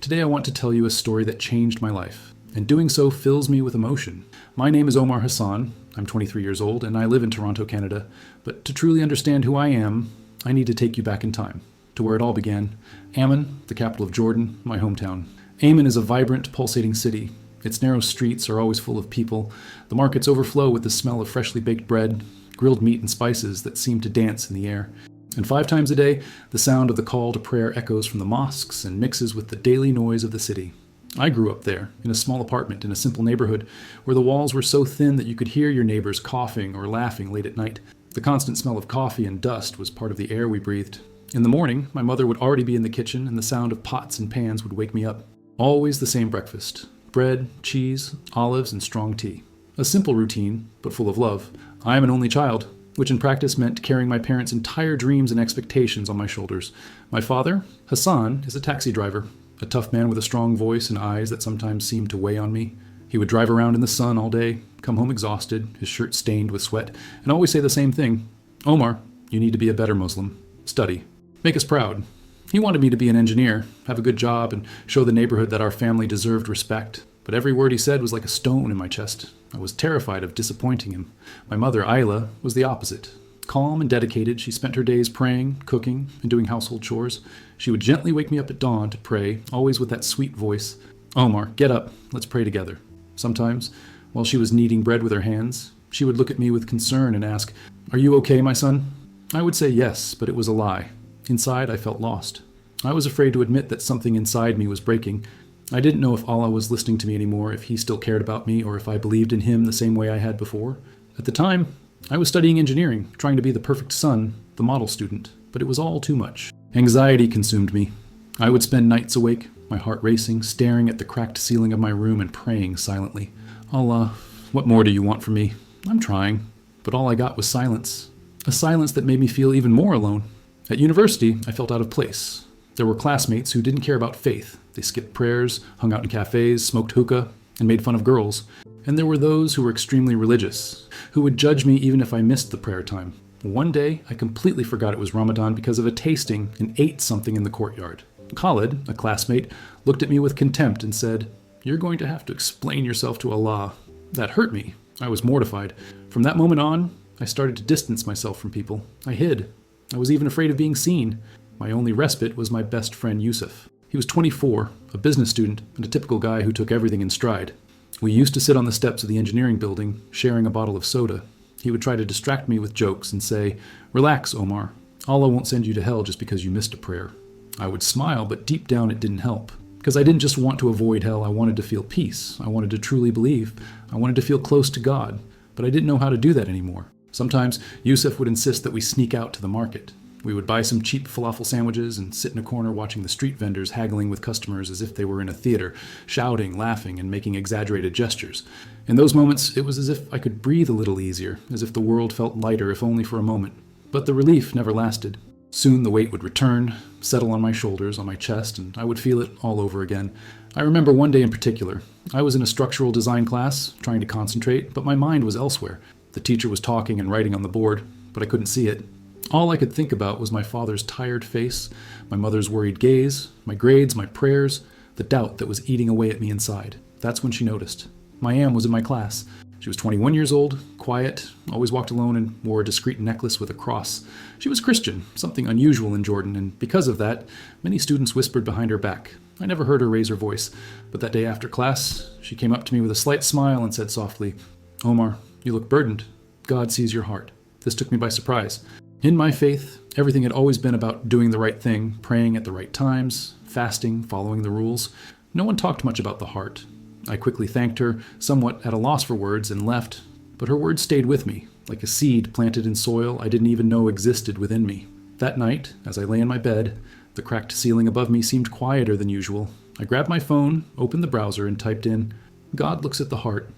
Today I want to tell you a story that changed my life, and doing so fills me with emotion. My name is Omar Hassan. I'm 23 years old, and I live in Toronto, Canada. But to truly understand who I am, I need to take you back in time, to where it all began. Amman, the capital of Jordan, my hometown. Amman is a vibrant, pulsating city. Its narrow streets are always full of people. The markets overflow with the smell of freshly baked bread, grilled meat and spices that seem to dance in the air. And 5 times a day, the sound of the call to prayer echoes from the mosques and mixes with the daily noise of the city. I grew up there, in a small apartment in a simple neighborhood, where the walls were so thin that you could hear your neighbors coughing or laughing late at night. The constant smell of coffee and dust was part of the air we breathed. In the morning, my mother would already be in the kitchen, and the sound of pots and pans would wake me up. Always the same breakfast: bread, cheese, olives, and strong tea. A simple routine, but full of love. I am an only child, which in practice meant carrying my parents' entire dreams and expectations on my shoulders. My father, Hassan, is a taxi driver, a tough man with a strong voice and eyes that sometimes seemed to weigh on me. He would drive around in the sun all day, come home exhausted, his shirt stained with sweat, and always say the same thing: "Omar, you need to be a better Muslim. Study. Make us proud." He wanted me to be an engineer, have a good job, and show the neighborhood that our family deserved respect. But every word he said was like a stone in my chest. I was terrified of disappointing him. My mother, Ayla, was the opposite. Calm and dedicated, she spent her days praying, cooking, and doing household chores. She would gently wake me up at dawn to pray, always with that sweet voice: "Omar, get up, let's pray together." Sometimes, while she was kneading bread with her hands, she would look at me with concern and ask, "Are you okay, my son?" I would say yes, but it was a lie. Inside, I felt lost. I was afraid to admit that something inside me was breaking. I didn't know if Allah was listening to me anymore, if he still cared about me, or if I believed in him the same way I had before. At the time, I was studying engineering, trying to be the perfect son, the model student, but it was all too much. Anxiety consumed me. I would spend nights awake, my heart racing, staring at the cracked ceiling of my room and praying silently. "Allah, what more do you want from me? I'm trying." But all I got was silence. A silence that made me feel even more alone. At university, I felt out of place. There were classmates who didn't care about faith. They skipped prayers, hung out in cafes, smoked hookah, and made fun of girls. And there were those who were extremely religious, who would judge me even if I missed the prayer time. One day, I completely forgot it was Ramadan because of a tasting and ate something in the courtyard. Khalid, a classmate, looked at me with contempt and said, "You're going to have to explain yourself to Allah." That hurt me. I was mortified. From that moment on, I started to distance myself from people. I hid. I was even afraid of being seen. My only respite was my best friend Yusuf. He was 24, a business student, and a typical guy who took everything in stride. We used to sit on the steps of the engineering building, sharing a bottle of soda. He would try to distract me with jokes and say, "Relax, Omar. Allah won't send you to hell just because you missed a prayer." I would smile, but deep down it didn't help. Because I didn't just want to avoid hell, I wanted to feel peace. I wanted to truly believe. I wanted to feel close to God. But I didn't know how to do that anymore. Sometimes Yusuf would insist that we sneak out to the market. We would buy some cheap falafel sandwiches and sit in a corner watching the street vendors haggling with customers as if they were in a theater, shouting, laughing, and making exaggerated gestures. In those moments, it was as if I could breathe a little easier, as if the world felt lighter if only for a moment. But the relief never lasted. Soon the weight would return, settle on my shoulders, on my chest, and I would feel it all over again. I remember one day in particular. I was in a structural design class, trying to concentrate, but my mind was elsewhere. The teacher was talking and writing on the board, but I couldn't see it. All I could think about was my father's tired face, my mother's worried gaze, my grades, my prayers, the doubt that was eating away at me inside. That's when she noticed. Mayam was in my class. She was 21 years old, quiet, always walked alone, and wore a discreet necklace with a cross. She was Christian, something unusual in Jordan, and because of that, many students whispered behind her back. I never heard her raise her voice, but that day after class, she came up to me with a slight smile and said softly, "Omar, you look burdened. God sees your heart." This took me by surprise. In my faith, everything had always been about doing the right thing, praying at the right times, fasting, following the rules. No one talked much about the heart. I quickly thanked her, somewhat at a loss for words, and left. But her words stayed with me, like a seed planted in soil I didn't even know existed within me. That night, as I lay in my bed, the cracked ceiling above me seemed quieter than usual. I grabbed my phone, opened the browser, and typed in, "God looks at the heart."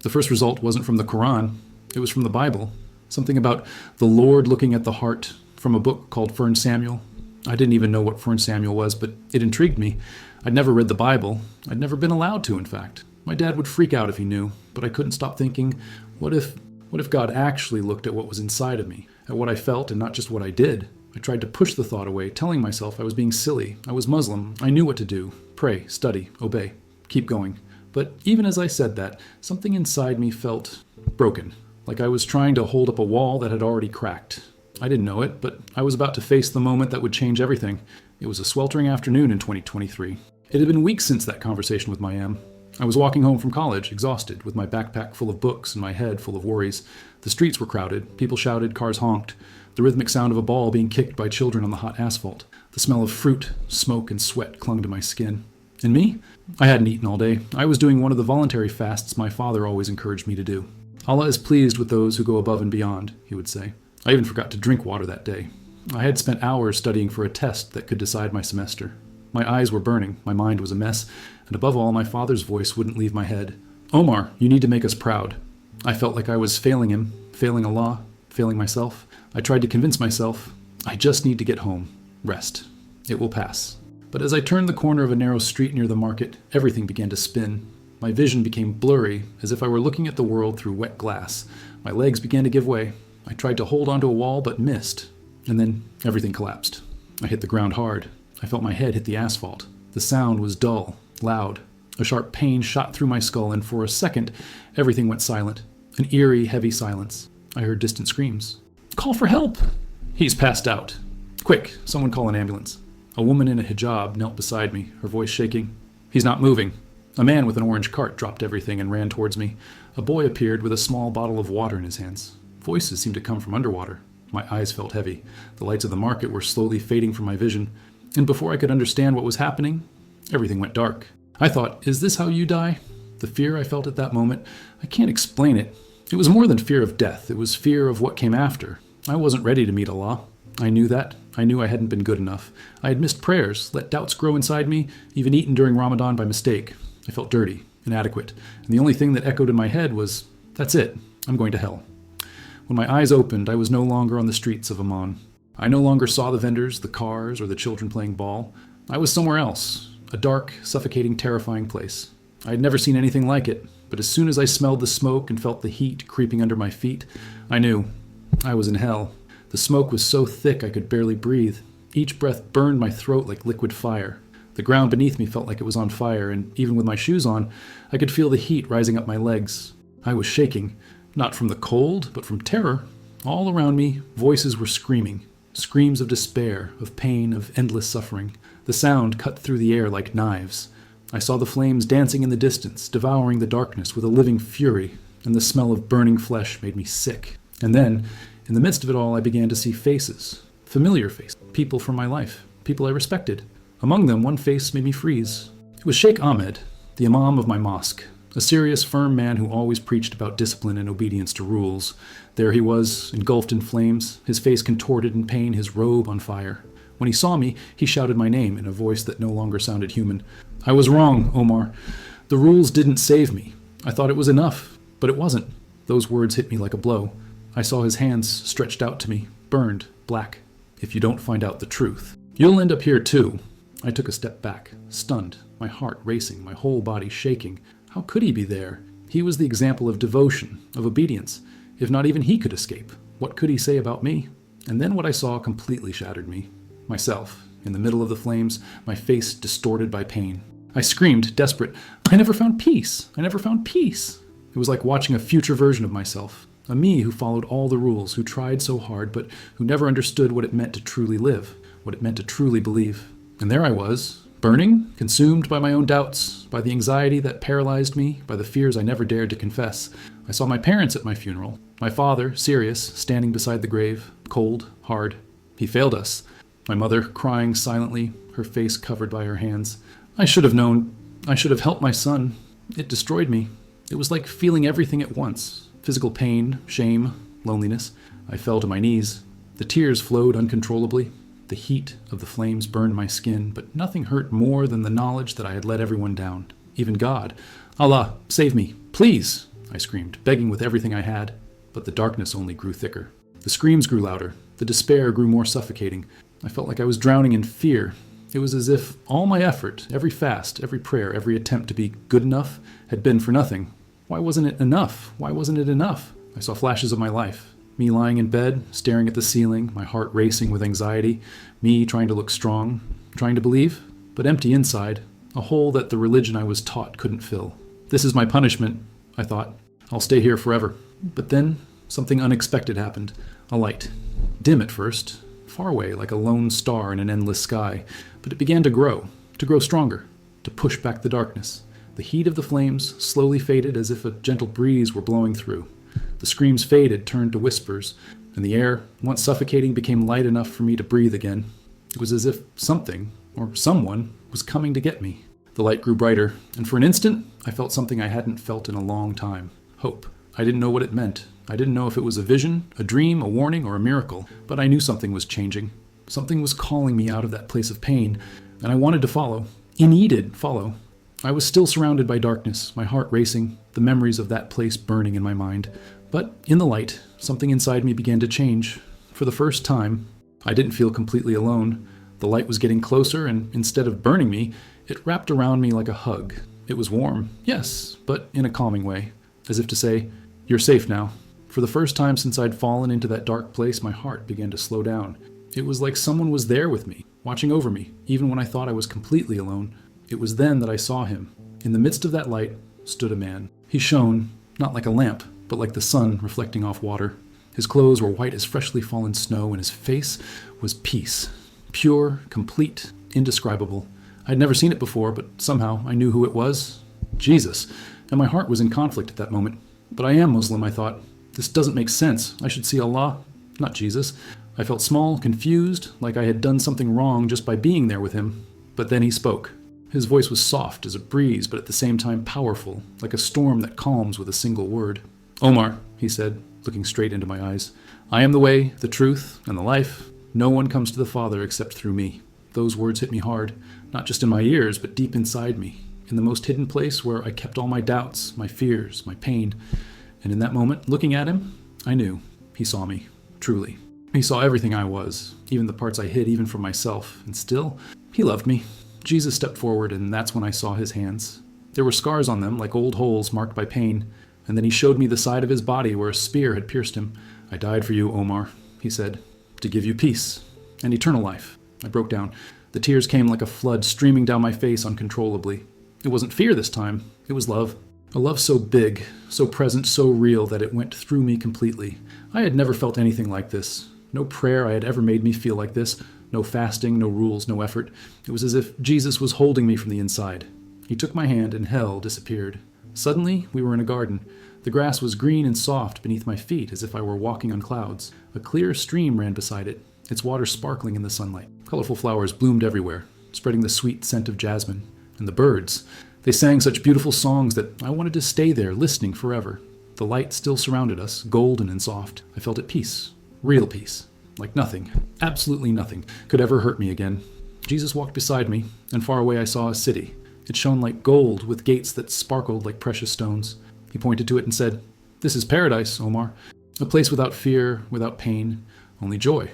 The first result wasn't from the Quran. It was from the Bible. Something about the Lord looking at the heart, from a book called Fern Samuel. I didn't even know what Fern Samuel was, but it intrigued me. I'd never read the Bible. I'd never been allowed to, in fact. My dad would freak out if he knew, but I couldn't stop thinking, what if God actually looked at what was inside of me, at what I felt and not just what I did? I tried to push the thought away, telling myself I was being silly. I was Muslim. I knew what to do. Pray, study, obey, keep going. But even as I said that, something inside me felt broken, like I was trying to hold up a wall that had already cracked. I didn't know it, but I was about to face the moment that would change everything. It was a sweltering afternoon in 2023. It had been weeks since that conversation with my Am. I was walking home from college, exhausted, with my backpack full of books and my head full of worries. The streets were crowded. People shouted, cars honked. The rhythmic sound of a ball being kicked by children on the hot asphalt. The smell of fruit, smoke, and sweat clung to my skin. And me? I hadn't eaten all day. I was doing one of the voluntary fasts my father always encouraged me to do. Allah is pleased with those who go above and beyond, he would say. I even forgot to drink water that day. I had spent hours studying for a test that could decide my semester. My eyes were burning, my mind was a mess, and above all, my father's voice wouldn't leave my head. Omar, you need to make us proud. I felt like I was failing him, failing Allah, failing myself. I tried to convince myself, I just need to get home. Rest. It will pass. But as I turned the corner of a narrow street near the market, everything began to spin. My vision became blurry, as if I were looking at the world through wet glass. My legs began to give way. I tried to hold onto a wall, but missed. And then everything collapsed. I hit the ground hard. I felt my head hit the asphalt. The sound was dull, loud. A sharp pain shot through my skull, and for a second, everything went silent. An eerie, heavy silence. I heard distant screams. Call for help! He's passed out. Quick, someone call an ambulance. A woman in a hijab knelt beside me, her voice shaking. He's not moving. A man with an orange cart dropped everything and ran towards me. A boy appeared with a small bottle of water in his hands. Voices seemed to come from underwater. My eyes felt heavy. The lights of the market were slowly fading from my vision. And before I could understand what was happening, everything went dark. I thought, is this how you die? The fear I felt at that moment, I can't explain it. It was more than fear of death. It was fear of what came after. I wasn't ready to meet Allah. I knew that. I knew I hadn't been good enough. I had missed prayers, let doubts grow inside me, even eaten during Ramadan by mistake. I felt dirty, inadequate, and the only thing that echoed in my head was, that's it, I'm going to hell. When my eyes opened, I was no longer on the streets of Amman. I no longer saw the vendors, the cars, or the children playing ball. I was somewhere else, a dark, suffocating, terrifying place. I had never seen anything like it, but as soon as I smelled the smoke and felt the heat creeping under my feet, I knew I was in hell. The smoke was so thick I could barely breathe. Each breath burned my throat like liquid fire. The ground beneath me felt like it was on fire, and even with my shoes on, I could feel the heat rising up my legs. I was shaking, not from the cold, but from terror. All around me, voices were screaming. Screams of despair, of pain, of endless suffering. The sound cut through the air like knives. I saw the flames dancing in the distance, devouring the darkness with a living fury, and the smell of burning flesh made me sick. And then, in the midst of it all, I began to see faces. Familiar faces. People from my life. People I respected. Among them, one face made me freeze. It was Sheikh Ahmed, the Imam of my mosque. A serious, firm man who always preached about discipline and obedience to rules. There he was, engulfed in flames, his face contorted in pain, his robe on fire. When he saw me, he shouted my name in a voice that no longer sounded human. I was wrong, Omar. The rules didn't save me. I thought it was enough, but it wasn't. Those words hit me like a blow. I saw his hands stretched out to me, burned, black. If you don't find out the truth, you'll end up here too. I took a step back, stunned, my heart racing, my whole body shaking. How could he be there? He was the example of devotion, of obedience. If not even he could escape, what could he say about me? And then what I saw completely shattered me. Myself, in the middle of the flames, my face distorted by pain. I screamed, desperate, I never found peace! I never found peace! It was like watching a future version of myself. A me who followed all the rules, who tried so hard, but who never understood what it meant to truly live, what it meant to truly believe. And there I was, burning, consumed by my own doubts, by the anxiety that paralyzed me, by the fears I never dared to confess. I saw my parents at my funeral. My father, serious, standing beside the grave, cold, hard. He failed us. My mother, crying silently, her face covered by her hands. I should have known. I should have helped my son. It destroyed me. It was like feeling everything at once. Physical pain, shame, loneliness. I fell to my knees. The tears flowed uncontrollably. The heat of the flames burned my skin, but nothing hurt more than the knowledge that I had let everyone down, even God. Allah, save me, please, I screamed, begging with everything I had. But the darkness only grew thicker. The screams grew louder. The despair grew more suffocating. I felt like I was drowning in fear. It was as if all my effort, every fast, every prayer, every attempt to be good enough had been for nothing. Why wasn't it enough? Why wasn't it enough? I saw flashes of my life. Me lying in bed, staring at the ceiling, my heart racing with anxiety, me trying to look strong, trying to believe, but empty inside, a hole that the religion I was taught couldn't fill. This is my punishment, I thought. I'll stay here forever. But then something unexpected happened. A light. Dim at first, far away like a lone star in an endless sky, but it began to grow stronger, to push back the darkness. The heat of the flames slowly faded as if a gentle breeze were blowing through. The screams faded, turned to whispers, and the air, once suffocating, became light enough for me to breathe again. It was as if something, or someone, was coming to get me. The light grew brighter, and for an instant, I felt something I hadn't felt in a long time. Hope. I didn't know what it meant. I didn't know if it was a vision, a dream, a warning, or a miracle, but I knew something was changing. Something was calling me out of that place of pain, and I wanted to follow. I needed follow. I was still surrounded by darkness, my heart racing, the memories of that place burning in my mind. But in the light, something inside me began to change. For the first time, I didn't feel completely alone. The light was getting closer, and instead of burning me, it wrapped around me like a hug. It was warm, yes, but in a calming way, as if to say, "You're safe now." For the first time since I'd fallen into that dark place, my heart began to slow down. It was like someone was there with me, watching over me, even when I thought I was completely alone. It was then that I saw him. In the midst of that light stood a man. He shone, not like a lamp, but like the sun reflecting off water. His clothes were white as freshly fallen snow, and his face was peace. Pure, complete, indescribable. I'd never seen it before, but somehow I knew who it was. Jesus. And my heart was in conflict at that moment. But I am Muslim, I thought. This doesn't make sense. I should see Allah, not Jesus. I felt small, confused, like I had done something wrong just by being there with him. But then he spoke. His voice was soft as a breeze, but at the same time powerful, like a storm that calms with a single word. "Omar," he said, looking straight into my eyes, "I am the way, the truth, and the life. No one comes to the Father except through me." Those words hit me hard, not just in my ears, but deep inside me, in the most hidden place where I kept all my doubts, my fears, my pain. And in that moment, looking at him, I knew he saw me, truly. He saw everything I was, even the parts I hid even from myself, and still, he loved me. Jesus stepped forward, and that's when I saw his hands. There were scars on them, like old holes marked by pain, and then he showed me the side of his body where a spear had pierced him. "I died for you, Omar," he said, "to give you peace and eternal life." I broke down. The tears came like a flood streaming down my face uncontrollably. It wasn't fear this time, it was love. A love so big, so present, so real that it went through me completely. I had never felt anything like this. No prayer I had ever made me feel like this. No fasting, no rules, no effort. It was as if Jesus was holding me from the inside. He took my hand and hell disappeared. Suddenly, we were in a garden. The grass was green and soft beneath my feet, as if I were walking on clouds. A clear stream ran beside it, its water sparkling in the sunlight. Colorful flowers bloomed everywhere, spreading the sweet scent of jasmine. And the birds, they sang such beautiful songs that I wanted to stay there, listening forever. The light still surrounded us, golden and soft. I felt at peace, real peace. Like nothing, absolutely nothing, could ever hurt me again. Jesus walked beside me, and far away I saw a city. It shone like gold, with gates that sparkled like precious stones. He pointed to it and said, "This is paradise, Omar. A place without fear, without pain, only joy."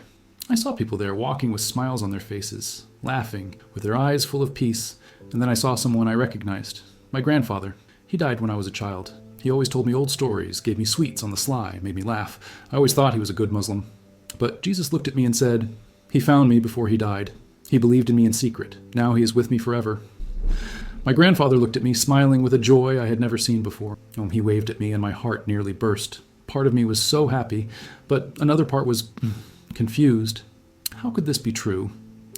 I saw people there walking with smiles on their faces, laughing, with their eyes full of peace, and then I saw someone I recognized. My grandfather. He died when I was a child. He always told me old stories, gave me sweets on the sly, made me laugh. I always thought he was a good Muslim. But Jesus looked at me and said, "He found me before he died. He believed in me in secret. Now he is with me forever." My grandfather looked at me, smiling with a joy I had never seen before. He waved at me, and my heart nearly burst. Part of me was so happy, but another part was confused. How could this be true?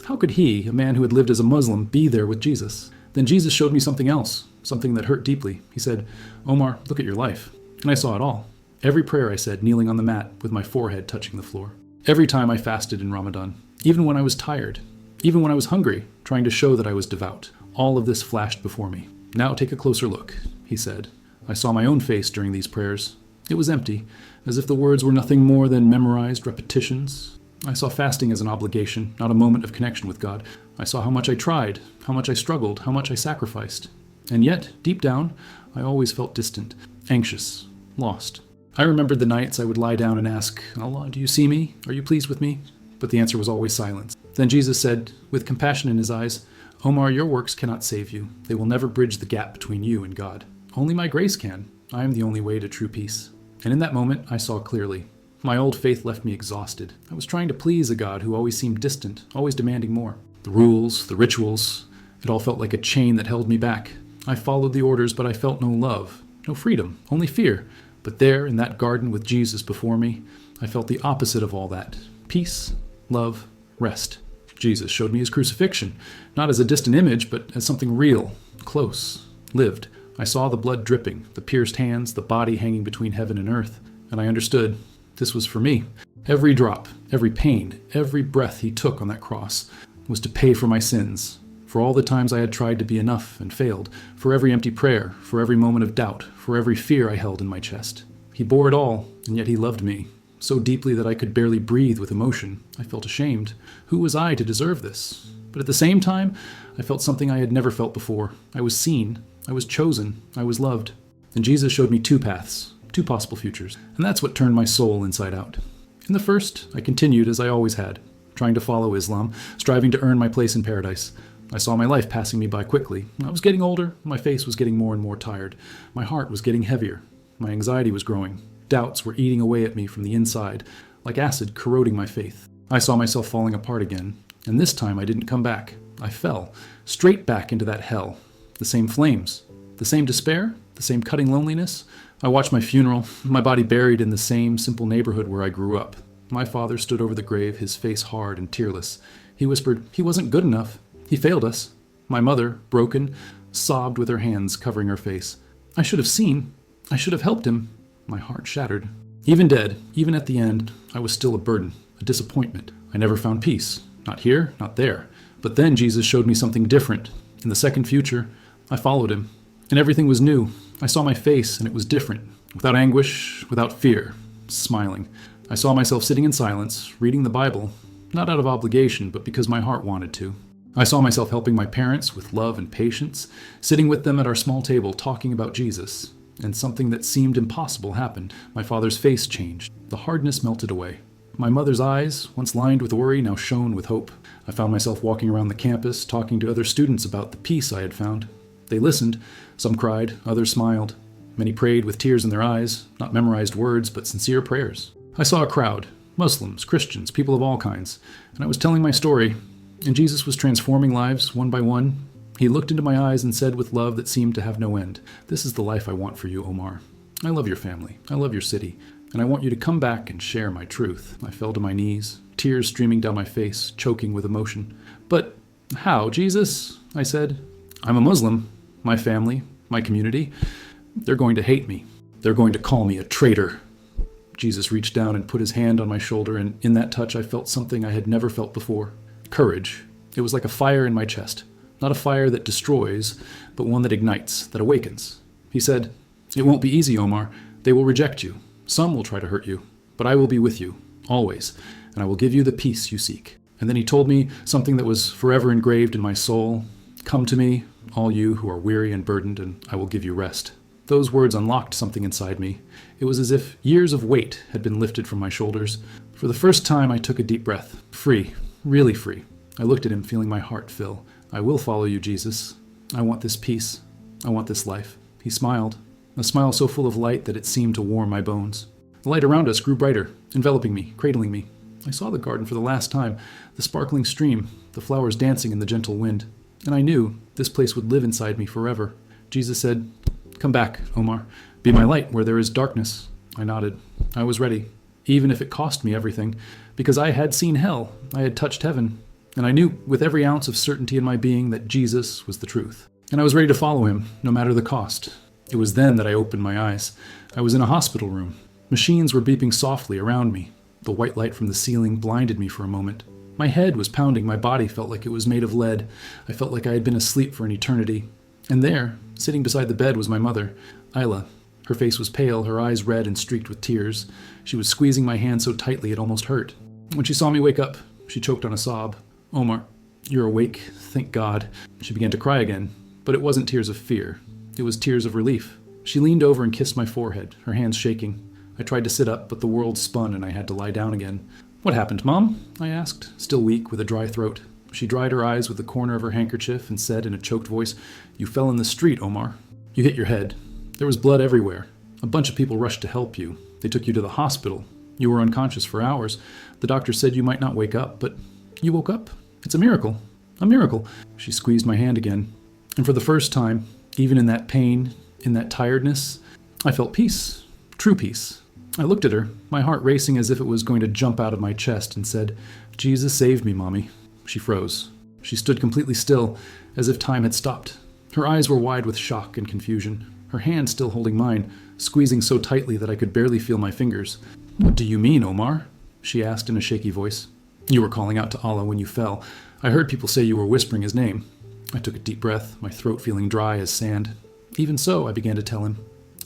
How could he, a man who had lived as a Muslim, be there with Jesus? Then Jesus showed me something else, something that hurt deeply. He said, "Omar, look at your life." And I saw it all. Every prayer I said, kneeling on the mat, with my forehead touching the floor. Every time I fasted in Ramadan, even when I was tired, even when I was hungry, trying to show that I was devout. All of this flashed before me. "Now take a closer look," he said. I saw my own face during these prayers. It was empty, as if the words were nothing more than memorized repetitions. I saw fasting as an obligation, not a moment of connection with God. I saw how much I tried, how much I struggled, how much I sacrificed. And yet, deep down, I always felt distant, anxious, lost. I remembered the nights I would lie down and ask, "Allah, do you see me? Are you pleased with me?" But the answer was always silence. Then Jesus said, with compassion in his eyes, "Omar, your works cannot save you. They will never bridge the gap between you and God. Only my grace can. I am the only way to true peace." And in that moment, I saw clearly. My old faith left me exhausted. I was trying to please a God who always seemed distant, always demanding more. The rules, the rituals, it all felt like a chain that held me back. I followed the orders, but I felt no love, no freedom, only fear. But there, in that garden with Jesus before me, I felt the opposite of all that. Peace, love, rest. Jesus showed me his crucifixion, not as a distant image, but as something real, close, lived. I saw the blood dripping, the pierced hands, the body hanging between heaven and earth, and I understood this was for me. Every drop, every pain, every breath he took on that cross was to pay for my sins, for all the times I had tried to be enough and failed, for every empty prayer, for every moment of doubt, for every fear I held in my chest. He bore it all, and yet he loved me, so deeply that I could barely breathe with emotion. I felt ashamed. Who was I to deserve this? But at the same time, I felt something I had never felt before. I was seen. I was chosen. I was loved. And Jesus showed me two paths, two possible futures. And that's what turned my soul inside out. In the first, I continued as I always had, trying to follow Islam, striving to earn my place in paradise. I saw my life passing me by quickly. I was getting older. My face was getting more and more tired. My heart was getting heavier. My anxiety was growing. Doubts were eating away at me from the inside, like acid corroding my faith. I saw myself falling apart again, and this time I didn't come back. I fell, straight back into that hell. The same flames, the same despair, the same cutting loneliness. I watched my funeral, my body buried in the same simple neighborhood where I grew up. My father stood over the grave, his face hard and tearless. He whispered, he wasn't good enough. He failed us. My mother, broken, sobbed with her hands covering her face. I should have seen. I should have helped him. My heart shattered. Even dead, even at the end, I was still a burden, a disappointment. I never found peace. Not here, not there. But then Jesus showed me something different. In the second future, I followed him. And everything was new. I saw my face, and it was different. Without anguish, without fear. Smiling. I saw myself sitting in silence, reading the Bible. Not out of obligation, but because my heart wanted to. I saw myself helping my parents with love and patience, sitting with them at our small table talking about Jesus. And something that seemed impossible happened. My father's face changed. The hardness melted away. My mother's eyes, once lined with worry, now shone with hope. I found myself walking around the campus, talking to other students about the peace I had found. They listened. Some cried, others smiled. Many prayed with tears in their eyes, not memorized words, but sincere prayers. I saw a crowd, Muslims, Christians, people of all kinds, and I was telling my story, and Jesus was transforming lives one by one. He looked into my eyes and said with love that seemed to have no end, "This is the life I want for you, Omar. I love your family. I love your city. And I want you to come back and share my truth." I fell to my knees, tears streaming down my face, choking with emotion. "But how, Jesus?" I said. "I'm a Muslim. My family, my community, they're going to hate me. They're going to call me a traitor." Jesus reached down and put his hand on my shoulder, and in that touch I felt something I had never felt before. Courage. It was like a fire in my chest. Not a fire that destroys, but one that ignites, that awakens. He said, "It won't be easy, Omar. They will reject you. Some will try to hurt you. But I will be with you, always, and I will give you the peace you seek." And then he told me something that was forever engraved in my soul. "Come to me, all you who are weary and burdened, and I will give you rest." Those words unlocked something inside me. It was as if years of weight had been lifted from my shoulders. For the first time, I took a deep breath. Free, really free. I looked at him, feeling my heart fill. "I will follow you, Jesus. I want this peace. I want this life." He smiled, a smile so full of light that it seemed to warm my bones. The light around us grew brighter, enveloping me, cradling me. I saw the garden for the last time, the sparkling stream, the flowers dancing in the gentle wind. And I knew this place would live inside me forever. Jesus said, "Come back, Omar. Be my light where there is darkness." I nodded. I was ready, even if it cost me everything, because I had seen hell. I had touched heaven. And I knew with every ounce of certainty in my being that Jesus was the truth. And I was ready to follow him, no matter the cost. It was then that I opened my eyes. I was in a hospital room. Machines were beeping softly around me. The white light from the ceiling blinded me for a moment. My head was pounding. My body felt like it was made of lead. I felt like I had been asleep for an eternity. And there, sitting beside the bed, was my mother, Isla. Her face was pale, her eyes red and streaked with tears. She was squeezing my hand so tightly it almost hurt. When she saw me wake up, she choked on a sob. "Omar, you're awake, thank God." She began to cry again, but it wasn't tears of fear. It was tears of relief. She leaned over and kissed my forehead, her hands shaking. I tried to sit up, but the world spun and I had to lie down again. "What happened, Mom?" I asked, still weak with a dry throat. She dried her eyes with the corner of her handkerchief and said in a choked voice, "You fell in the street, Omar. You hit your head. There was blood everywhere. A bunch of people rushed to help you. They took you to the hospital. You were unconscious for hours. The doctor said you might not wake up, but you woke up. It's a miracle. A miracle." She squeezed my hand again. And for the first time, even in that pain, in that tiredness, I felt peace. True peace. I looked at her, my heart racing as if it was going to jump out of my chest, and said, "Jesus saved me, Mommy." She froze. She stood completely still, as if time had stopped. Her eyes were wide with shock and confusion, her hand still holding mine, squeezing so tightly that I could barely feel my fingers. "What do you mean, Omar?" she asked in a shaky voice. "You were calling out to Allah when you fell. I heard people say you were whispering his name." I took a deep breath, my throat feeling dry as sand. Even so, I began to tell him.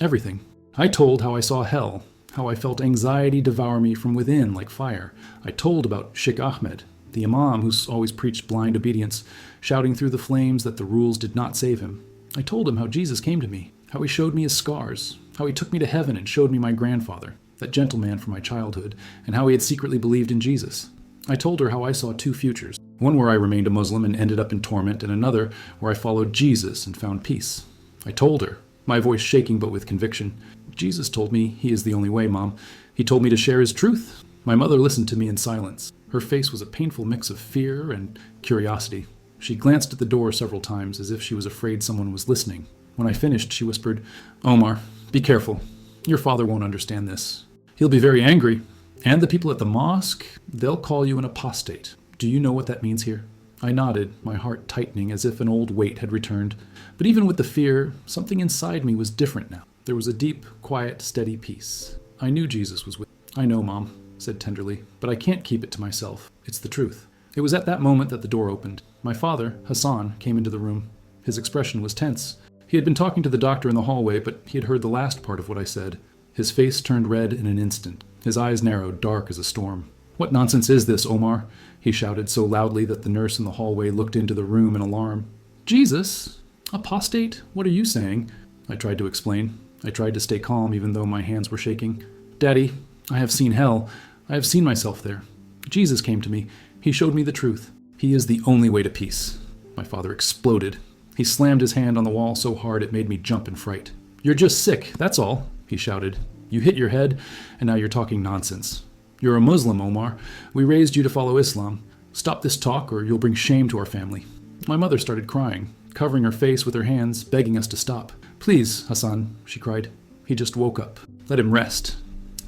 Everything. I told how I saw hell, how I felt anxiety devour me from within like fire. I told about Sheikh Ahmed, the Imam who's always preached blind obedience, shouting through the flames that the rules did not save him. I told him how Jesus came to me, how he showed me his scars, how he took me to heaven and showed me my grandfather, that gentleman from my childhood, and how he had secretly believed in Jesus. I told her how I saw two futures, one where I remained a Muslim and ended up in torment, and another where I followed Jesus and found peace. I told her, my voice shaking but with conviction, "Jesus told me he is the only way, Mom. He told me to share his truth." My mother listened to me in silence. Her face was a painful mix of fear and curiosity. She glanced at the door several times as if she was afraid someone was listening. When I finished, she whispered, "Omar, be careful. Your father won't understand this. He'll be very angry. And the people at the mosque, they'll call you an apostate. Do you know what that means here?" I nodded, my heart tightening as if an old weight had returned. But even with the fear, something inside me was different now. There was a deep, quiet, steady peace. I knew Jesus was with me. "I know, Mom," said tenderly, "but I can't keep it to myself. It's the truth." It was at that moment that the door opened. My father, Hassan, came into the room. His expression was tense. He had been talking to the doctor in the hallway, but he had heard the last part of what I said. His face turned red in an instant. His eyes narrowed, dark as a storm. "What nonsense is this, Omar?" he shouted so loudly that the nurse in the hallway looked into the room in alarm. "Jesus? Apostate? What are you saying?" I tried to explain. I tried to stay calm even though my hands were shaking. "Daddy, I have seen hell. I have seen myself there. Jesus came to me. He showed me the truth. He is the only way to peace." My father exploded. He slammed his hand on the wall so hard it made me jump in fright. "You're just sick, that's all," he shouted. "You hit your head, and now you're talking nonsense. You're a Muslim, Omar. We raised you to follow Islam. Stop this talk or you'll bring shame to our family." My mother started crying, covering her face with her hands, begging us to stop. "Please, Hassan," she cried. "He just woke up. Let him rest."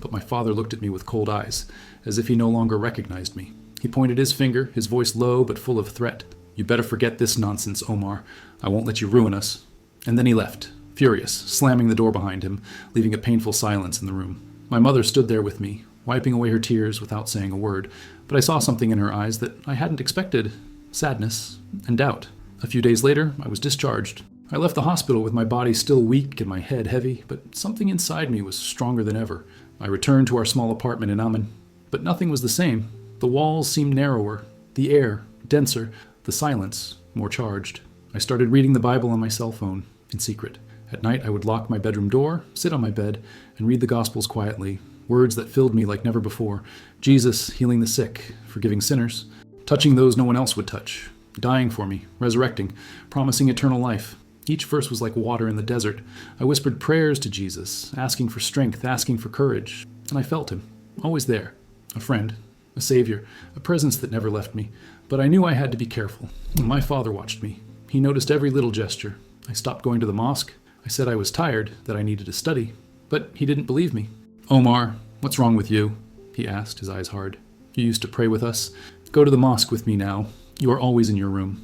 But my father looked at me with cold eyes, as if he no longer recognized me. He pointed his finger, his voice low but full of threat. "You better forget this nonsense, Omar. I won't let you ruin us." And then he left, furious, slamming the door behind him, leaving a painful silence in the room. My mother stood there with me, wiping away her tears without saying a word, but I saw something in her eyes that I hadn't expected: sadness and doubt. A few days later, I was discharged. I left the hospital with my body still weak and my head heavy, but something inside me was stronger than ever. I returned to our small apartment in Amman, but nothing was the same. The walls seemed narrower, the air denser, the silence more charged. I started reading the Bible on my cell phone, in secret. At night, I would lock my bedroom door, sit on my bed, and read the Gospels quietly, words that filled me like never before. Jesus healing the sick, forgiving sinners, touching those no one else would touch, dying for me, resurrecting, promising eternal life. Each verse was like water in the desert. I whispered prayers to Jesus, asking for strength, asking for courage, and I felt him, always there, a friend, a savior, a presence that never left me. But I knew I had to be careful. My father watched me. He noticed every little gesture. I stopped going to the mosque. I said I was tired, that I needed to study. But he didn't believe me. "Omar, what's wrong with you?" he asked, his eyes hard. "You used to pray with us. Go to the mosque with me now. You are always in your room."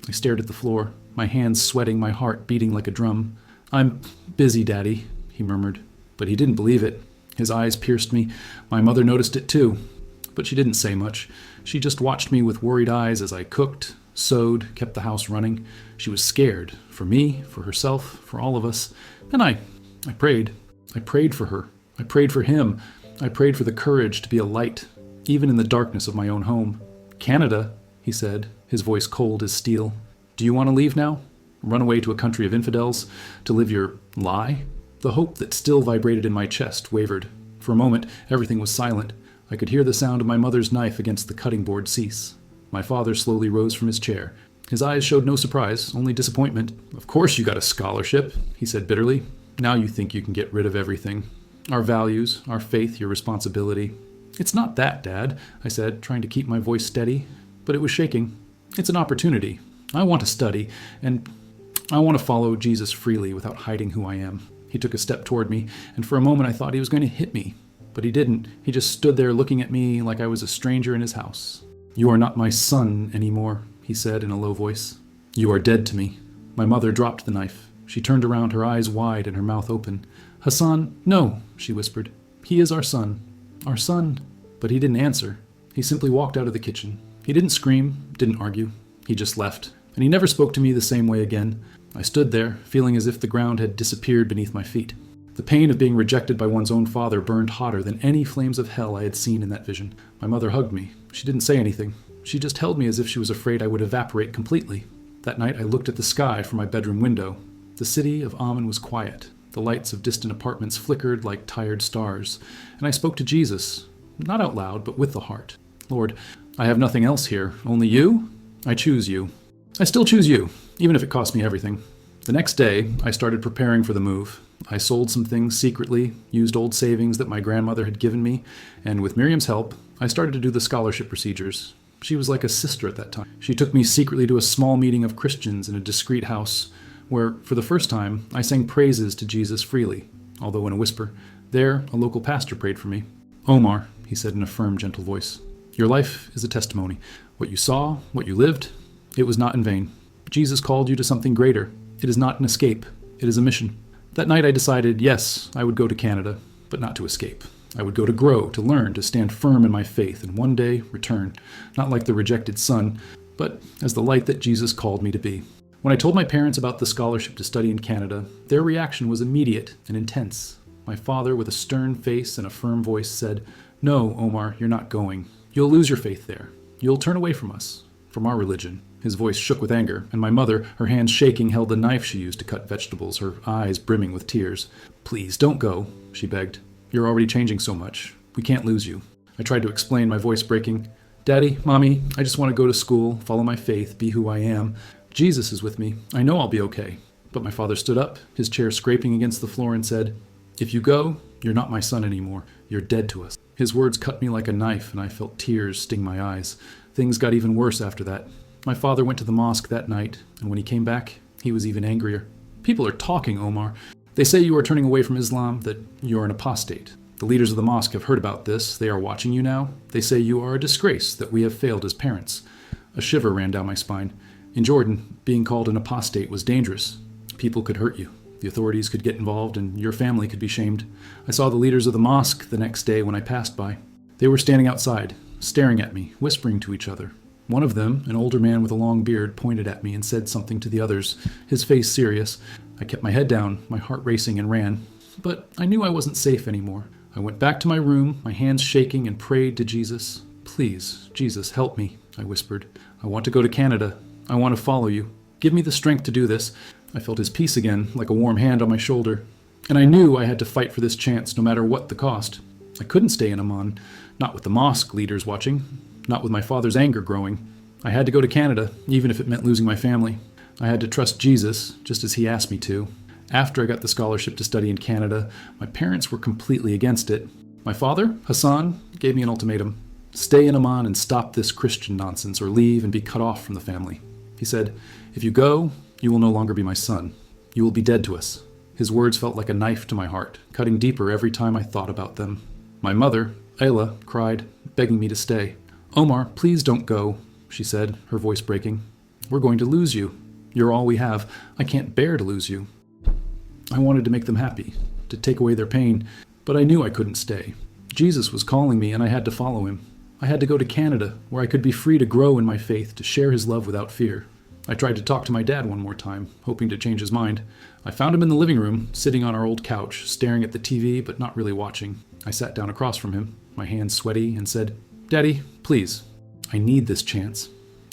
I stared at the floor, my hands sweating, my heart beating like a drum. "I'm busy, Daddy," he murmured. But he didn't believe it. His eyes pierced me. My mother noticed it too. But she didn't say much. She just watched me with worried eyes as I cooked, sewed, kept the house running. She was scared, for me, for herself, for all of us. And I prayed. I prayed for her. I prayed for him. I prayed for the courage to be a light, even in the darkness of my own home. "Canada," he said, his voice cold as steel. "Do you want to leave now? Run away to a country of infidels? To live your lie?" The hope that still vibrated in my chest wavered. For a moment, everything was silent. I could hear the sound of my mother's knife against the cutting board cease. My father slowly rose from his chair. His eyes showed no surprise, only disappointment. "Of course you got a scholarship," he said bitterly. "Now you think you can get rid of everything. Our values, our faith, your responsibility. It's not that, Dad, I said, trying to keep my voice steady, but it was shaking. It's an opportunity. I want to study, and I want to follow Jesus freely without hiding who I am. He took a step toward me, and for a moment I thought he was going to hit me. But he didn't. He just stood there looking at me like I was a stranger in his house. "You are not my son anymore," he said in a low voice. "You are dead to me." My mother dropped the knife. She turned around, her eyes wide and her mouth open. "Hassan, no," she whispered. "He is our son. Our son." But he didn't answer. He simply walked out of the kitchen. He didn't scream, didn't argue. He just left. And he never spoke to me the same way again. I stood there, feeling as if the ground had disappeared beneath my feet. The pain of being rejected by one's own father burned hotter than any flames of hell I had seen in that vision. My mother hugged me. She didn't say anything. She just held me as if she was afraid I would evaporate completely. That night I looked at the sky from my bedroom window. The city of Amman was quiet. The lights of distant apartments flickered like tired stars. And I spoke to Jesus, not out loud, but with the heart. "Lord, I have nothing else here. Only you? I choose you. I still choose you, even if it costs me everything." The next day, I started preparing for the move. I sold some things secretly, used old savings that my grandmother had given me, and with Miriam's help, I started to do the scholarship procedures. She was like a sister at that time. She took me secretly to a small meeting of Christians in a discreet house, where, for the first time, I sang praises to Jesus freely, although in a whisper. There, a local pastor prayed for me. "Omar," he said in a firm, gentle voice, "your life is a testimony. What you saw, what you lived, it was not in vain. Jesus called you to something greater. It is not an escape. It is a mission." That night I decided, yes, I would go to Canada, but not to escape. I would go to grow, to learn, to stand firm in my faith, and one day return, not like the rejected son, but as the light that Jesus called me to be. When I told my parents about the scholarship to study in Canada, their reaction was immediate and intense. My father, with a stern face and a firm voice, said, "No, Omar, you're not going. You'll lose your faith there. You'll turn away from us, from our religion." His voice shook with anger, and my mother, her hands shaking, held the knife she used to cut vegetables, her eyes brimming with tears. "Please, don't go," she begged. "You're already changing so much. We can't lose you." I tried to explain, my voice breaking. "Daddy, Mommy, I just want to go to school, follow my faith, be who I am. Jesus is with me. I know I'll be okay." But my father stood up, his chair scraping against the floor, and said, "If you go, you're not my son anymore. You're dead to us." His words cut me like a knife, and I felt tears sting my eyes. Things got even worse after that. My father went to the mosque that night, and when he came back, he was even angrier. "People are talking, Omar. They say you are turning away from Islam, that you are an apostate. The leaders of the mosque have heard about this. They are watching you now. They say you are a disgrace, that we have failed as parents." A shiver ran down my spine. In Jordan, being called an apostate was dangerous. People could hurt you. The authorities could get involved, and your family could be shamed. I saw the leaders of the mosque the next day when I passed by. They were standing outside, staring at me, whispering to each other. One of them, an older man with a long beard, pointed at me and said something to the others, his face serious. I kept my head down, my heart racing, and ran. But I knew I wasn't safe anymore. I went back to my room, my hands shaking, and prayed to Jesus. "Please, Jesus, help me," I whispered. "I want to go to Canada. I want to follow you. Give me the strength to do this." I felt his peace again, like a warm hand on my shoulder. And I knew I had to fight for this chance, no matter what the cost. I couldn't stay in Amman, not with the mosque leaders watching, not with my father's anger growing. I had to go to Canada, even if it meant losing my family. I had to trust Jesus, just as he asked me to. After I got the scholarship to study in Canada, my parents were completely against it. My father, Hassan, gave me an ultimatum. Stay in Amman and stop this Christian nonsense, or leave and be cut off from the family. He said, "If you go, you will no longer be my son. You will be dead to us." His words felt like a knife to my heart, cutting deeper every time I thought about them. My mother, Ayla, cried, begging me to stay. "Omar, please don't go," she said, her voice breaking. "We're going to lose you. You're all we have. I can't bear to lose you." I wanted to make them happy, to take away their pain, but I knew I couldn't stay. Jesus was calling me, and I had to follow him. I had to go to Canada, where I could be free to grow in my faith, to share his love without fear. I tried to talk to my dad one more time, hoping to change his mind. I found him in the living room, sitting on our old couch, staring at the TV, but not really watching. I sat down across from him, my hands sweaty, and said, "Daddy, please, I need this chance.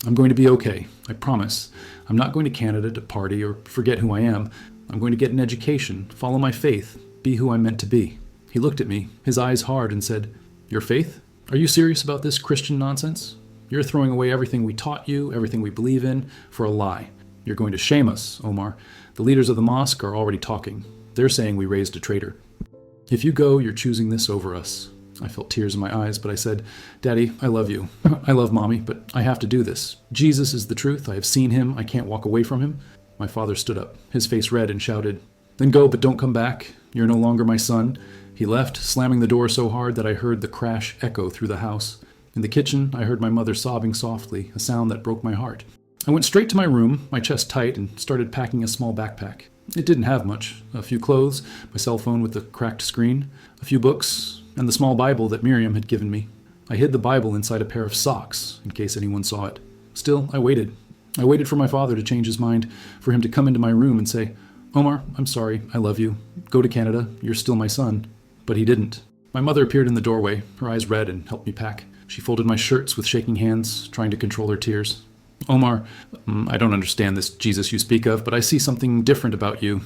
I'm going to be okay, I promise. I'm not going to Canada to party or forget who I am. I'm going to get an education, follow my faith, be who I'm meant to be." He looked at me, his eyes hard, and said, "Your faith? Are you serious about this Christian nonsense? You're throwing away everything we taught you, everything we believe in, for a lie. You're going to shame us, Omar. The leaders of the mosque are already talking. They're saying we raised a traitor." If you go, you're choosing this over us. I felt tears in my eyes, but I said, Daddy, I love you. I love Mommy, but I have to do this. Jesus is the truth. I have seen him. I can't walk away from him. My father stood up, his face red, and shouted, Then go, but don't come back. You're no longer my son. He left, slamming the door so hard that I heard the crash echo through the house. In the kitchen, I heard my mother sobbing softly, a sound that broke my heart. I went straight to my room, my chest tight, and started packing a small backpack. It didn't have much. A few clothes, my cell phone with the cracked screen, a few books, and the small Bible that Miriam had given me. I hid the Bible inside a pair of socks, in case anyone saw it. Still, I waited. I waited for my father to change his mind, for him to come into my room and say, Omar, I'm sorry, I love you. Go to Canada, you're still my son. But he didn't. My mother appeared in the doorway, her eyes red, and helped me pack. She folded my shirts with shaking hands, trying to control her tears. Omar, I don't understand this Jesus you speak of, but I see something different about you.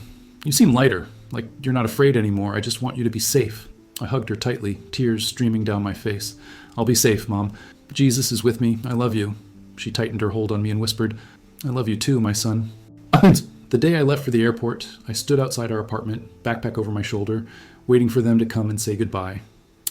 You seem lighter, like you're not afraid anymore. I just want you to be safe. I hugged her tightly, tears streaming down my face. I'll be safe, Mom. Jesus is with me. I love you. She tightened her hold on me and whispered, I love you too, my son. The day I left for the airport, I stood outside our apartment, backpack over my shoulder, waiting for them to come and say goodbye.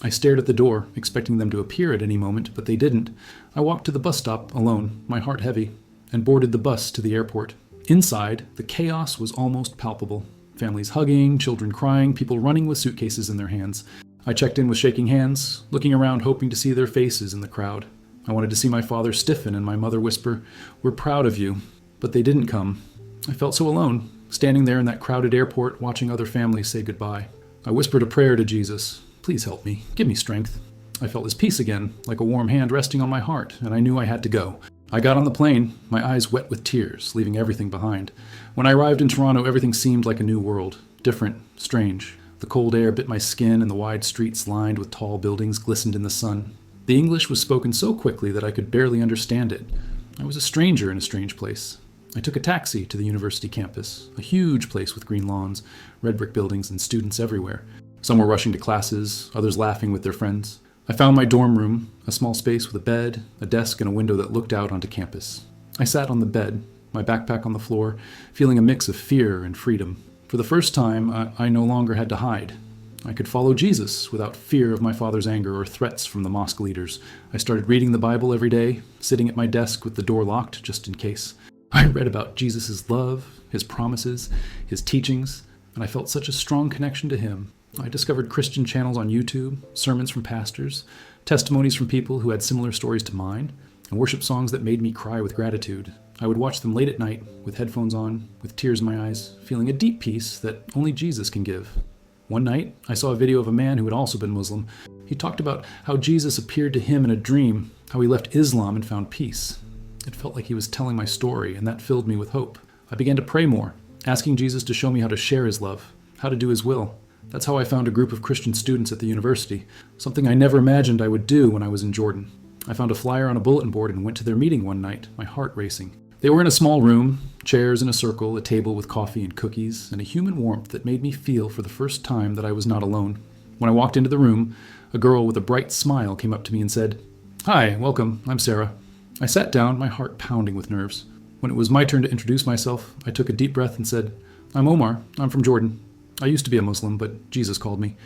I stared at the door, expecting them to appear at any moment, but they didn't. I walked to the bus stop alone, my heart heavy, and boarded the bus to the airport. Inside, the chaos was almost palpable. Families hugging, children crying, people running with suitcases in their hands. I checked in with shaking hands, looking around hoping to see their faces in the crowd. I wanted to see my father stiffen and my mother whisper, We're proud of you. But they didn't come. I felt so alone, standing there in that crowded airport watching other families say goodbye. I whispered a prayer to Jesus. Please help me. Give me strength. I felt his peace again, like a warm hand resting on my heart, and I knew I had to go. I got on the plane, my eyes wet with tears, leaving everything behind. When I arrived in Toronto, everything seemed like a new world. Different, strange. The cold air bit my skin, and the wide streets lined with tall buildings glistened in the sun. The English was spoken so quickly that I could barely understand it. I was a stranger in a strange place. I took a taxi to the university campus, a huge place with green lawns, red brick buildings, and students everywhere. Some were rushing to classes, others laughing with their friends. I found my dorm room, a small space with a bed, a desk, and a window that looked out onto campus. I sat on the bed, my backpack on the floor, feeling a mix of fear and freedom. For the first time, I no longer had to hide. I could follow Jesus without fear of my father's anger or threats from the mosque leaders. I started reading the Bible every day, sitting at my desk with the door locked just in case. I read about Jesus' love, his promises, his teachings, and I felt such a strong connection to him. I discovered Christian channels on YouTube, sermons from pastors, testimonies from people who had similar stories to mine, and worship songs that made me cry with gratitude. I would watch them late at night, with headphones on, with tears in my eyes, feeling a deep peace that only Jesus can give. One night, I saw a video of a man who had also been Muslim. He talked about how Jesus appeared to him in a dream, how he left Islam and found peace. It felt like he was telling my story, and that filled me with hope. I began to pray more, asking Jesus to show me how to share his love, how to do his will. That's how I found a group of Christian students at the university, something I never imagined I would do when I was in Jordan. I found a flyer on a bulletin board and went to their meeting one night, my heart racing. They were in a small room, chairs in a circle, a table with coffee and cookies, and a human warmth that made me feel for the first time that I was not alone. When I walked into the room, a girl with a bright smile came up to me and said, "Hi, welcome, I'm Sarah." I sat down, my heart pounding with nerves. When it was my turn to introduce myself, I took a deep breath and said, "I'm Omar, I'm from Jordan. I used to be a Muslim, but Jesus called me."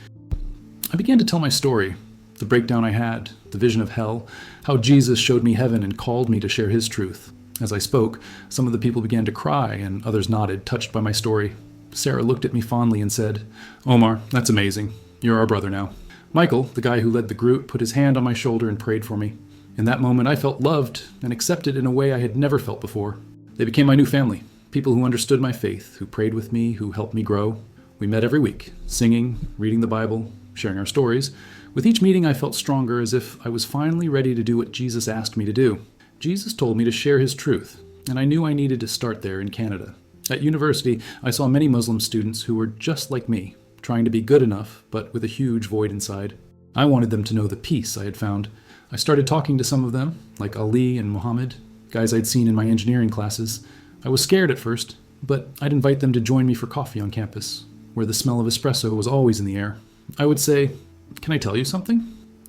I began to tell my story, the breakdown I had, the vision of hell, how Jesus showed me heaven and called me to share his truth. As I spoke, some of the people began to cry and others nodded, touched by my story. Sarah looked at me fondly and said, "Omar, that's amazing. You're our brother now." Michael, the guy who led the group, put his hand on my shoulder and prayed for me. In that moment, I felt loved and accepted in a way I had never felt before. They became my new family, people who understood my faith, who prayed with me, who helped me grow. We met every week, singing, reading the Bible, sharing our stories. With each meeting, I felt stronger, as if I was finally ready to do what Jesus asked me to do. Jesus told me to share his truth, and I knew I needed to start there in Canada. At university, I saw many Muslim students who were just like me, trying to be good enough, but with a huge void inside. I wanted them to know the peace I had found. I started talking to some of them, like Ali and Muhammad, guys I'd seen in my engineering classes. I was scared at first, but I'd invite them to join me for coffee on campus, where the smell of espresso was always in the air. I would say, "Can I tell you something?"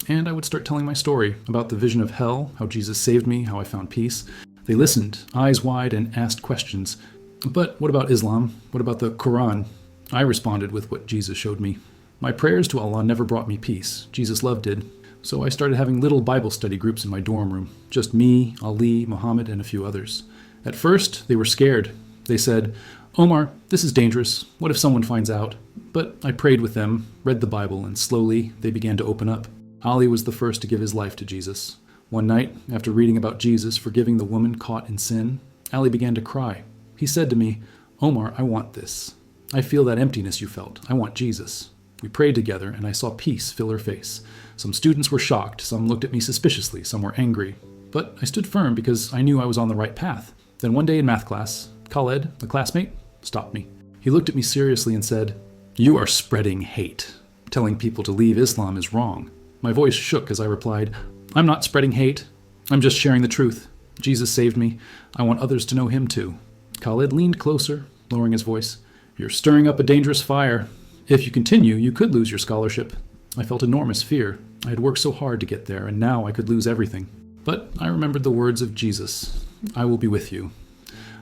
And I would start telling my story about the vision of hell, how Jesus saved me, how I found peace. They listened, eyes wide, and asked questions. "But what about Islam? What about the Quran?" I responded with what Jesus showed me. My prayers to Allah never brought me peace. Jesus' love did. So I started having little Bible study groups in my dorm room. Just me, Ali, Muhammad, and a few others. At first, they were scared. They said, "Omar, this is dangerous. What if someone finds out?" But I prayed with them, read the Bible, and slowly they began to open up. Ali was the first to give his life to Jesus. One night, after reading about Jesus forgiving the woman caught in sin, Ali began to cry. He said to me, "Omar, I want this. I feel that emptiness you felt. I want Jesus." We prayed together, and I saw peace fill her face. Some students were shocked, some looked at me suspiciously, some were angry. But I stood firm because I knew I was on the right path. Then one day in math class, Khaled, a classmate, stopped me. He looked at me seriously and said, "You are spreading hate. Telling people to leave Islam is wrong." My voice shook as I replied, "I'm not spreading hate. I'm just sharing the truth. Jesus saved me. I want others to know him too." Khaled leaned closer, lowering his voice. "You're stirring up a dangerous fire. If you continue, you could lose your scholarship." I felt enormous fear. I had worked so hard to get there, and now I could lose everything. But I remembered the words of Jesus, "I will be with you."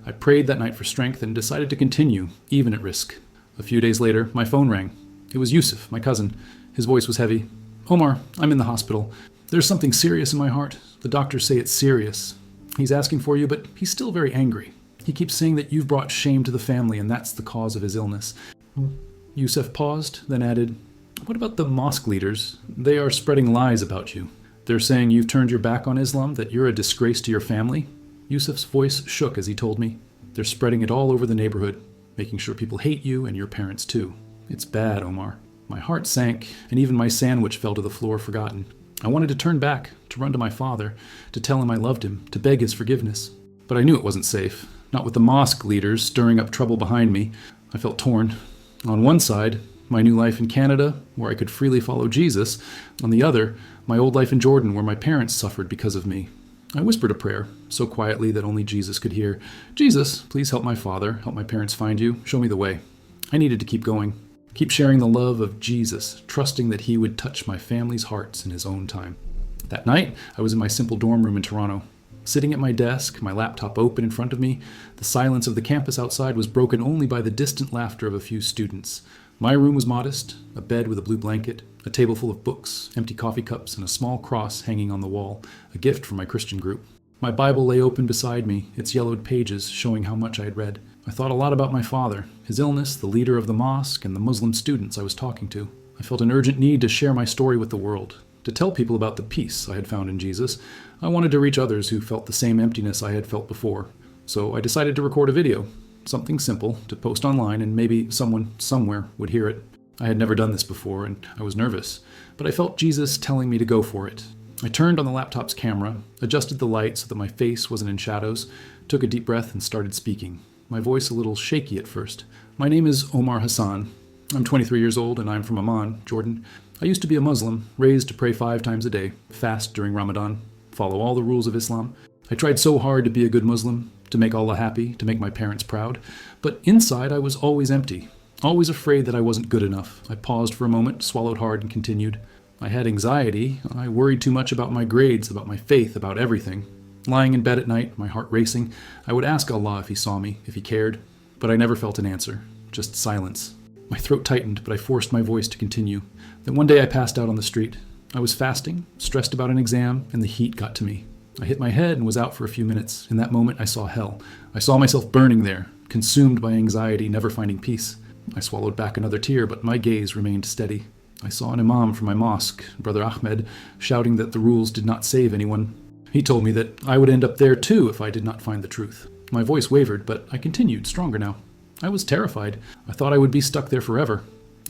I prayed that night for strength and decided to continue, even at risk. A few days later, my phone rang. It was Yusuf, my cousin. His voice was heavy. "Omar, I'm in the hospital. There's something serious in my heart. The doctors say it's serious. He's asking for you, but he's still very angry. He keeps saying that you've brought shame to the family and that's the cause of his illness." Yusuf paused, then added, "What about the mosque leaders? They are spreading lies about you. They're saying you've turned your back on Islam, that you're a disgrace to your family." Yusuf's voice shook as he told me, "They're spreading it all over the neighborhood, making sure people hate you and your parents too. It's bad, Omar." My heart sank, and even my sandwich fell to the floor forgotten. I wanted to turn back, to run to my father, to tell him I loved him, to beg his forgiveness. But I knew it wasn't safe, not with the mosque leaders stirring up trouble behind me. I felt torn. On one side, my new life in Canada, where I could freely follow Jesus. On the other, my old life in Jordan, where my parents suffered because of me. I whispered a prayer, so quietly that only Jesus could hear. "Jesus, please help my father, help my parents find you, show me the way." I needed to keep going, keep sharing the love of Jesus, trusting that he would touch my family's hearts in his own time. That night, I was in my simple dorm room in Toronto. Sitting at my desk, my laptop open in front of me, the silence of the campus outside was broken only by the distant laughter of a few students. My room was modest, a bed with a blue blanket, a table full of books, empty coffee cups, and a small cross hanging on the wall, a gift from my Christian group. My Bible lay open beside me, its yellowed pages showing how much I had read. I thought a lot about my father, his illness, the leader of the mosque, and the Muslim students I was talking to. I felt an urgent need to share my story with the world, to tell people about the peace I had found in Jesus. I wanted to reach others who felt the same emptiness I had felt before. So I decided to record a video, something simple, to post online, and maybe someone somewhere would hear it. I had never done this before, and I was nervous, but I felt Jesus telling me to go for it. I turned on the laptop's camera, adjusted the light so that my face wasn't in shadows, took a deep breath, and started speaking. My voice a little shaky at first. "My name is Omar Hassan. I'm 23 years old, and I'm from Amman, Jordan. I used to be a Muslim, raised to pray 5 times a day, fast during Ramadan, follow all the rules of Islam. I tried so hard to be a good Muslim, to make Allah happy, to make my parents proud. But inside I was always empty, always afraid that I wasn't good enough." I paused for a moment, swallowed hard, and continued. "I had anxiety. I worried too much about my grades, about my faith, about everything. Lying in bed at night, my heart racing, I would ask Allah if he saw me, if he cared. But I never felt an answer, just silence. My throat tightened, but I forced my voice to continue. Then one day I passed out on the street. I was fasting, stressed about an exam, and the heat got to me. I hit my head and was out for a few minutes. In that moment, I saw hell. I saw myself burning there, consumed by anxiety, never finding peace. I swallowed back another tear, but my gaze remained steady. I saw an Imam from my mosque, Brother Ahmed, shouting that the rules did not save anyone. He told me that I would end up there too if I did not find the truth. My voice wavered, but I continued, stronger now. I was terrified. I thought I would be stuck there forever.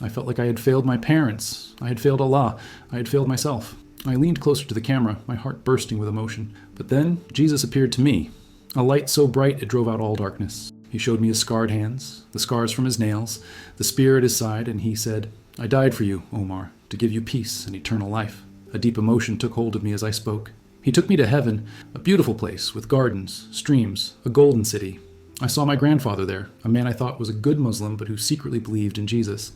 I felt like I had failed my parents. I had failed Allah. I had failed myself. I leaned closer to the camera, my heart bursting with emotion. But then Jesus appeared to me, a light so bright it drove out all darkness. He showed me his scarred hands, the scars from his nails, the spear at his side, and he said, "I died for you, Omar, to give you peace and eternal life." A deep emotion took hold of me as I spoke. He took me to heaven, a beautiful place with gardens, streams, a golden city. I saw my grandfather there, a man I thought was a good Muslim but who secretly believed in Jesus.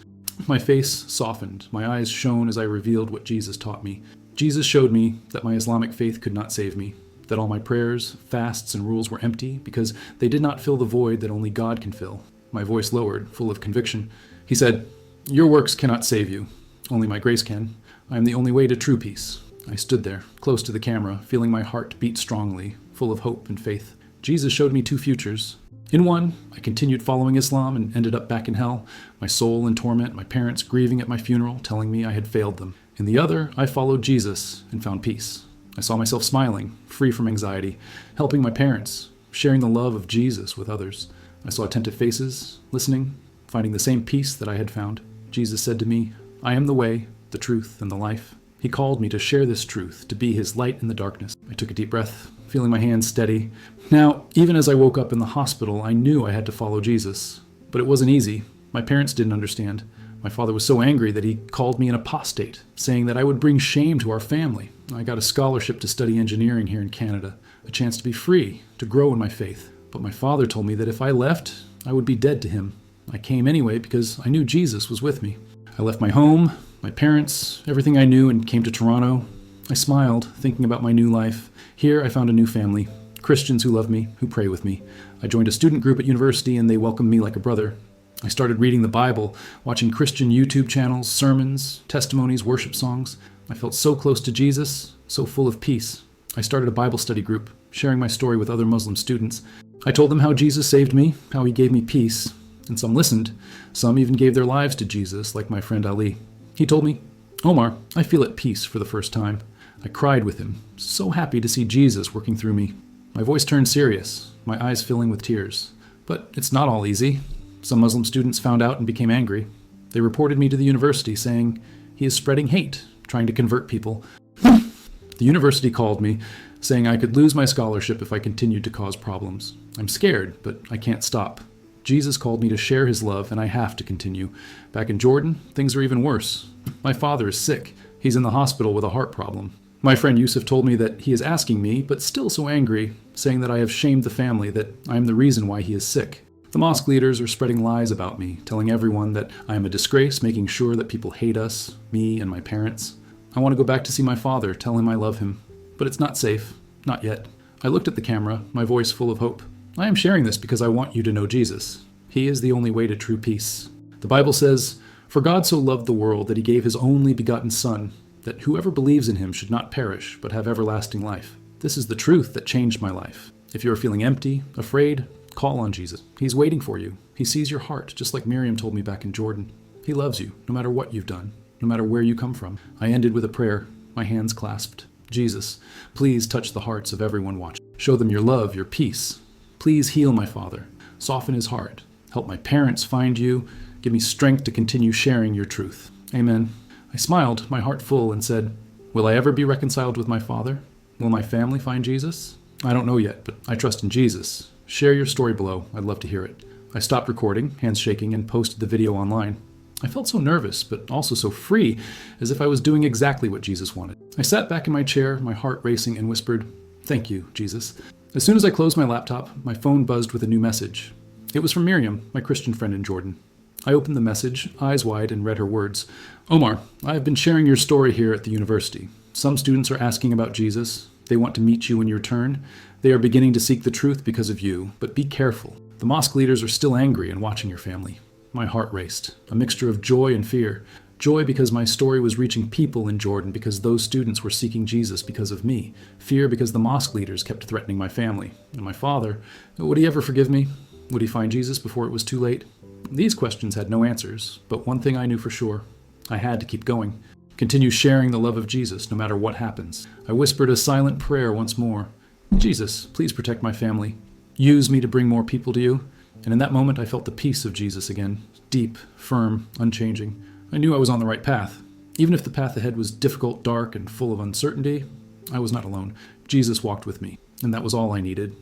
My face softened, my eyes shone as I revealed what Jesus taught me. Jesus showed me that my Islamic faith could not save me, that all my prayers, fasts, and rules were empty because they did not fill the void that only God can fill. My voice lowered, full of conviction. He said, Your works cannot save you. Only my grace can. I am the only way to true peace. I stood there, close to the camera, feeling my heart beat strongly, full of hope and faith. Jesus showed me two futures. In one, I continued following Islam and ended up back in hell, my soul in torment, my parents grieving at my funeral, telling me I had failed them. In the other, I followed Jesus and found peace. I saw myself smiling, free from anxiety, helping my parents, sharing the love of Jesus with others. I saw attentive faces, listening, finding the same peace that I had found. Jesus said to me, I am the way, the truth, and the life. He called me to share this truth, to be his light in the darkness. I took a deep breath, feeling my hands steady. Now, even as I woke up in the hospital, I knew I had to follow Jesus. But it wasn't easy. My parents didn't understand. My father was so angry that he called me an apostate, saying that I would bring shame to our family. I got a scholarship to study engineering here in Canada, a chance to be free, to grow in my faith. But my father told me that if I left, I would be dead to him. I came anyway because I knew Jesus was with me. I left my home, my parents, everything I knew, and came to Toronto. I smiled, thinking about my new life. Here I found a new family, Christians who love me, who pray with me. I joined a student group at university and they welcomed me like a brother. I started reading the Bible, watching Christian YouTube channels, sermons, testimonies, worship songs. I felt so close to Jesus, so full of peace. I started a Bible study group, sharing my story with other Muslim students. I told them how Jesus saved me, how he gave me peace, and some listened. Some even gave their lives to Jesus, like my friend Ali. He told me, Omar, I feel at peace for the first time. I cried with him, so happy to see Jesus working through me. My voice turned serious, my eyes filling with tears. But it's not all easy. Some Muslim students found out and became angry. They reported me to the university, saying, he is spreading hate, trying to convert people. The university called me, saying I could lose my scholarship if I continued to cause problems. I'm scared, but I can't stop. Jesus called me to share his love, and I have to continue. Back in Jordan, things are even worse. My father is sick. He's in the hospital with a heart problem. My friend Yusuf told me that he is asking me, but still so angry, saying that I have shamed the family, that I am the reason why he is sick. The mosque leaders are spreading lies about me, telling everyone that I am a disgrace, making sure that people hate us, me and my parents. I want to go back to see my father, tell him I love him. But it's not safe. Not yet. I looked at the camera, my voice full of hope. I am sharing this because I want you to know Jesus. He is the only way to true peace. The Bible says, For God so loved the world that he gave his only begotten Son, that whoever believes in him should not perish, but have everlasting life. This is the truth that changed my life. If you are feeling empty, afraid, call on Jesus. He's waiting for you. He sees your heart, just like Miriam told me back in Jordan. He loves you, no matter what you've done, no matter where you come from. I ended with a prayer, my hands clasped. Jesus, please touch the hearts of everyone watching. Show them your love, your peace. Please heal my father. Soften his heart. Help my parents find you. Give me strength to continue sharing your truth. Amen. I smiled, my heart full, and said, Will I ever be reconciled with my father? Will my family find Jesus? I don't know yet, but I trust in Jesus. Share your story below. I'd love to hear it. I stopped recording, hands shaking, and posted the video online. I felt so nervous, but also so free, as if I was doing exactly what Jesus wanted. I sat back in my chair, my heart racing, and whispered, Thank you, Jesus. As soon as I closed my laptop, my phone buzzed with a new message. It was from Miriam, my Christian friend in Jordan. I opened the message, eyes wide, and read her words. Omar, I have been sharing your story here at the university. Some students are asking about Jesus. They want to meet you in your turn. They are beginning to seek the truth because of you, but be careful. The mosque leaders are still angry and watching your family. My heart raced, a mixture of joy and fear. Joy because my story was reaching people in Jordan because those students were seeking Jesus because of me. Fear because the mosque leaders kept threatening my family. And my father, would he ever forgive me? Would he find Jesus before it was too late? These questions had no answers, but one thing I knew for sure. I had to keep going. Continue sharing the love of Jesus no matter what happens. I whispered a silent prayer once more. Jesus, please protect my family. Use me to bring more people to you. And in that moment I felt the peace of Jesus again. Deep, firm, unchanging. I knew I was on the right path. Even if the path ahead was difficult, dark, and full of uncertainty, I was not alone. Jesus walked with me, and that was all I needed.